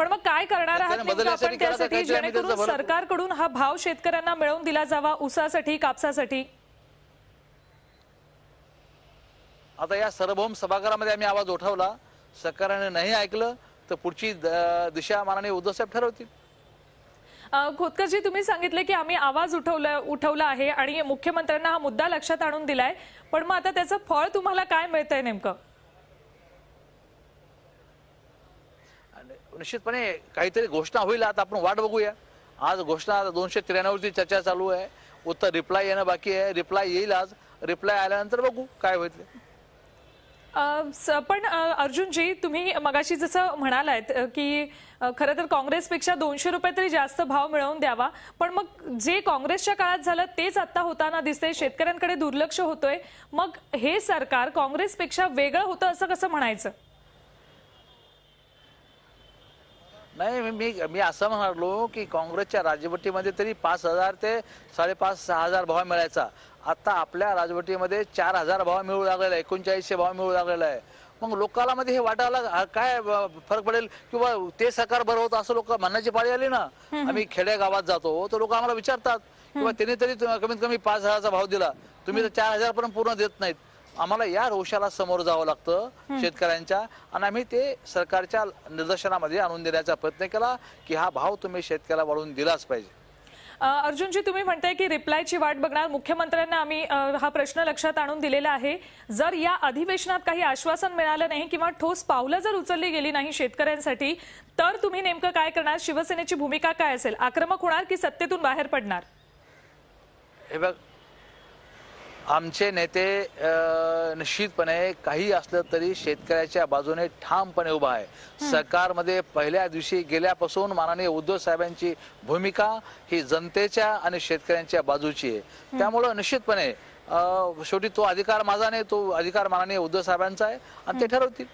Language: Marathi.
पण मग काय करणार आहात नेमकं आपण त्यासाठी, जेणेकरून सरकारकडून हा भाव शेतकऱ्यांना मिळवून दिला जावा ऊसासाठी, कापसासाठी? आता या सार्वभौम सभागृहामध्ये आम्ही आवाज उठवला, सरकारने नाही ऐकलं तर पुढची दिशा माननीय उद्धव साहेब ठरवतील. खोतकरजी, तुम्ही सांगितले की आम्ही आवाज उठवला आहे आणि मुख्यमंत्र्यांना हा मुद्दा लक्षात आणून दिलाय, पण मग आता त्याचं फळ तुम्हाला काय मिळतंय नेमकं? निश्चितपणे काहीतरी घोषणा होईल, आता आपण वाट बघूया. आज घोषणा 293 वरती चर्चा चालू आहे, उत्तर रिप्लाय येणं बाकी आहे. रिप्लाय येईल आज, रिप्लाय आल्यानंतर बघू काय होईल. पण अर्जुनजी, तुम्ही मगाशी जसं म्हणालात की खरं तर काँग्रेसपेक्षा 200 रुपये तरी जास्त भाव मिळवून द्यावा, पण मग जे काँग्रेसच्या काळात झालं तेच आता होताना दिसतंय, शेतकऱ्यांकडे दुर्लक्ष होतोय. मग हे सरकार काँग्रेसपेक्षा वेगळं होतं असं कसं म्हणायचं? नाही, मी असं म्हणालो की काँग्रेसच्या राजवटीमध्ये तरी 5,000 ते 5,500-6,000 भाव मिळायचा. आता आपल्या राजवटीमध्ये 4,000 भाव मिळू लागलेला आहे, 3900 भाव मिळू लागलेला आहे. मग लोकांना मध्ये हे वाटायला काय फरक पडेल किंवा ते सरकार बरं होतं असं लोक म्हणण्याची पाळी आली ना. आम्ही खेड्या गावात जातो तर लोक आम्हाला विचारतात किंवा त्यांनी तरी कमीत कमी 5,000चा भाव दिला, तुम्ही तर 4,000 पर्यंत पूर्ण देत नाहीत. आम्हाला या रोषाला समोर जावं लागतं शेतकऱ्यांच्या, आणि आम्ही ते सरकारच्या निदर्शनामध्ये आणून देण्याचा प्रयत्न केला की हा भाव तुम्ही शेतकऱ्याला वाढवून दिलाच पाहिजे. अर्जुनजी, तुम्ही म्हणताय की रिप्लायची वाट बघणार, मुख्यमंत्र्यांना आम्ही हा प्रश्न लक्षात आणून दिलेला आहे. जर या अधिवेशनात काही आश्वासन मिळालं नाही किंवा ठोस पावलं जर उचलली गेली नाही शेतकऱ्यांसाठी, तर तुम्ही नेमकं काय करणार? शिवसेनेची भूमिका काय असेल? आक्रमक होणार की सत्तेतून बाहेर पडणार? हे बघ, आमचे नेते निश्चितपणे काही असलं तरी शेतकऱ्याच्या बाजूने ठामपणे उभा आहे. सरकारमध्ये पहिल्या दिवशी गेल्यापासून माननीय उद्धव साहेबांची भूमिका ही जनतेच्या आणि शेतकऱ्यांच्या बाजूची आहे. त्यामुळे निश्चितपणे शेवटी तो अधिकार माझा नाही, तो अधिकार माननीय उद्धव साहेबांचा आहे आणि ते ठरवतील.